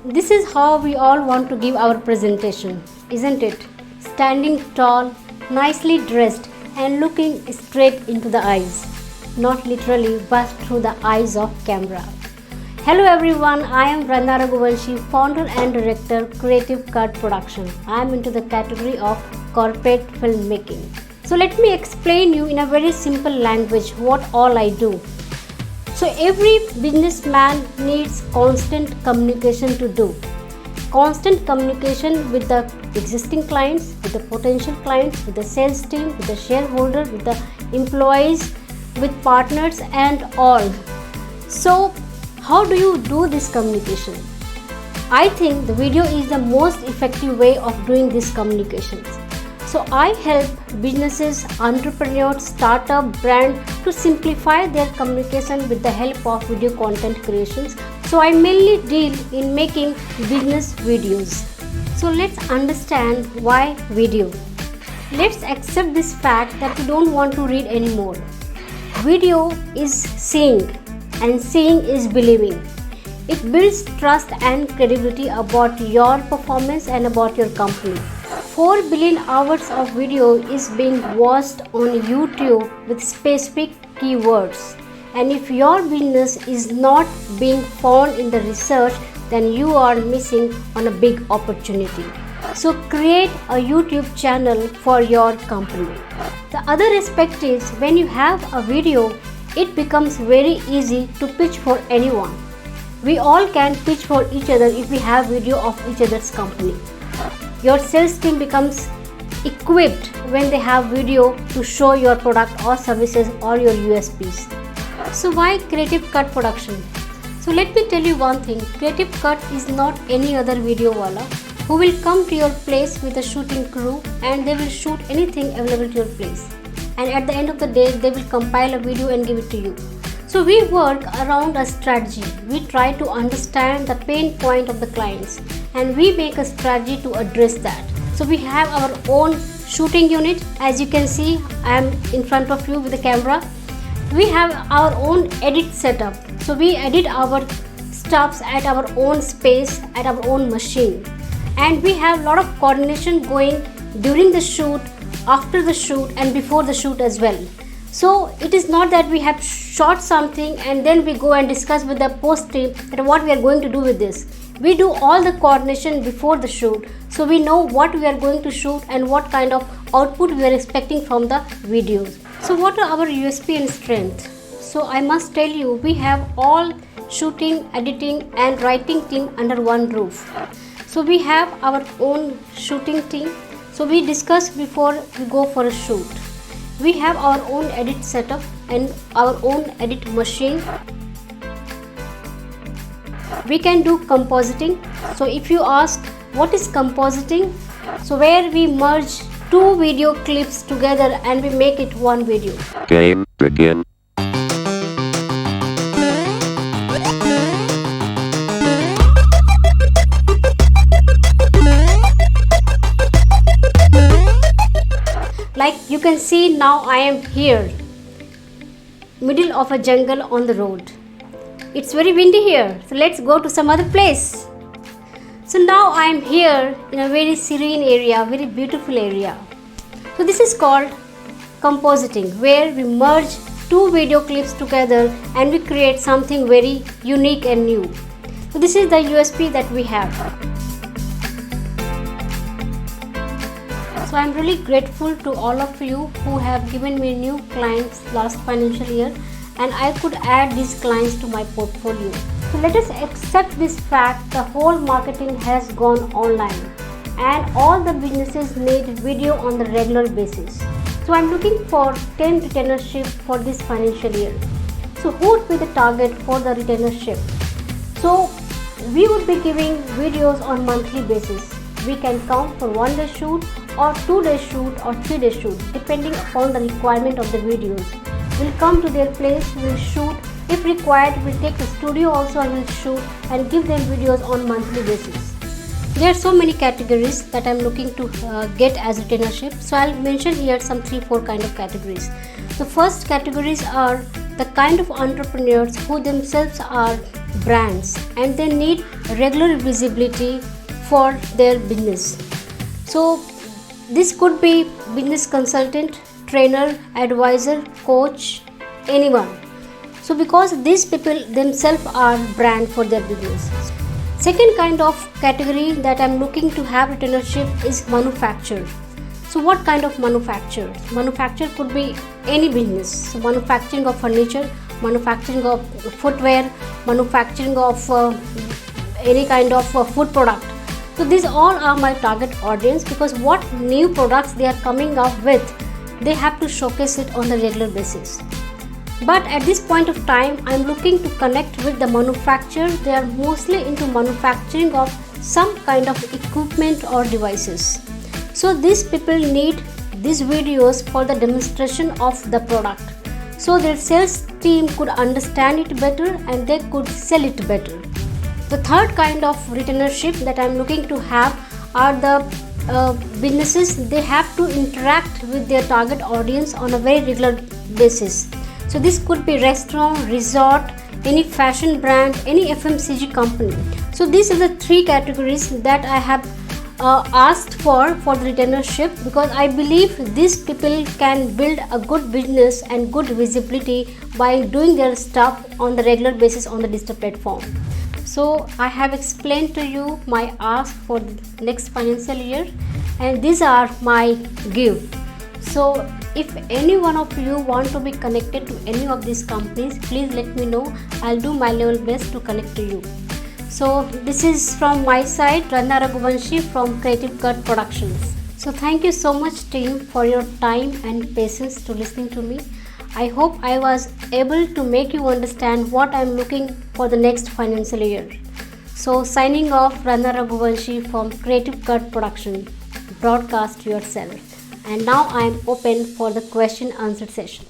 This is how we all want to give our presentation, isn't it? Standing tall, nicely dressed, and looking straight into the eyes. Not literally, but through the eyes of camera. Hello everyone, I am Rana Raghuvanshi, founder and director, Creative Cut Production. I am into the category of corporate filmmaking. So let me explain you in a very simple language what all I do. So every businessman needs constant communication to do. Constant communication with the existing clients, with the potential clients, with the sales team, with the shareholder, with the employees, with partners and all. So how do you do this communication? I think the video is the most effective way of doing these communications. So I help businesses, entrepreneurs, startup, brand to simplify their communication with the help of video content creations. So I mainly deal in making business videos. So let's understand why video. Let's accept this fact that we don't want to read anymore. Video is seeing and seeing is believing. It builds trust and credibility about your performance and about your company. 4 billion hours of video is being watched on YouTube with specific keywords. And if your business is not being found in the research, then you are missing on a big opportunity. So create a YouTube channel for your company. The other aspect is when you have a video, it becomes very easy to pitch for anyone. We all can pitch for each other if we have video of each other's company. Your sales team becomes equipped when they have video to show your product or services or your USPs. So why Creative Cut Production? So let me tell you one thing, Creative Cut is not any other video wala who will come to your place with a shooting crew and they will shoot anything available to your place. And at the end of the day, they will compile a video and give it to you. So we work around a strategy. We try to understand the pain point of the clients and we make a strategy to address that. So we have our own shooting unit. As you can see, I am in front of you with the camera. We have our own edit setup. So we edit our stuffs at our own space, at our own machine. And we have a lot of coordination going during the shoot, after the shoot and before the shoot as well. So it is not that we have shot something and then we go and discuss with the post team that what we are going to do with this. We do all the coordination before the shoot, so we know what we are going to shoot and what kind of output we are expecting from the videos. So what are our USP and strength? So I must tell you, we have all shooting, editing and writing team under one roof. So we have our own shooting team. So we discuss before we go for a shoot. We have our own edit setup and our own edit machine. We can do compositing. So if you ask what is compositing, so where we merge 2 video clips together and we make it one video. Game begin. Like you can see now I am here, middle of a jungle on the road. It's very windy here, so let's go to some other place. So now I am here in a very serene area, very beautiful area. So this is called compositing, where we merge 2 video clips together and we create something very unique and new. So this is the USP that we have. So I am really grateful to all of you who have given me new clients last financial year and I could add these clients to my portfolio. So let us accept this fact, the whole marketing has gone online and all the businesses need video on the regular basis. So I am looking for 10 retainership for this financial year. So who would be the target for the retainership? So we would be giving videos on monthly basis. We can count for 1 day shoot or 2 day shoot or 3 day shoot depending upon the requirement of the videos. We'll come to their place, we'll shoot. If required, we'll take the studio also and we'll shoot and give them videos on monthly basis. There are so many categories that I'm looking to get as retainership. So I'll mention here some 3-4 kind of categories. The first categories are the kind of entrepreneurs who themselves are brands and they need regular visibility for their business. So this could be business consultant, trainer, advisor, coach, anyone. So because these people themselves are brand for their business. Second kind of category that I'm looking to have retainership is manufacturer. So what kind of manufacturer? Manufacturer could be any business. So manufacturing of furniture, manufacturing of footwear, manufacturing of any kind of food product. So these all are my target audience because what new products they are coming up with, they have to showcase it on a regular basis. But at this point of time, I am looking to connect with the manufacturer. They are mostly into manufacturing of some kind of equipment or devices. So these people need these videos for the demonstration of the product. So their sales team could understand it better and they could sell it better. The third kind of retainership that I am looking to have are the businesses. They have to interact with their target audience on a very regular basis. So this could be restaurant, resort, any fashion brand, any FMCG company. So these are the three categories that I have asked for the retainership because I believe these people can build a good business and good visibility by doing their stuff on the regular basis on the digital platform. So I have explained to you my ask for the next financial year and these are my give. So if any one of you want to be connected to any of these companies, please let me know. I'll do my level best to connect to you. So this is from my side, Ranna Raghuvanshi from Creative Cut Productions. So thank you so much team for your time and patience to listening to me. I hope I was able to make you understand what I'm looking for the next financial year. So signing off, Ranna Raghuvanshi from Creative Cut Production. Broadcast yourself. And now I am open for the question answer session.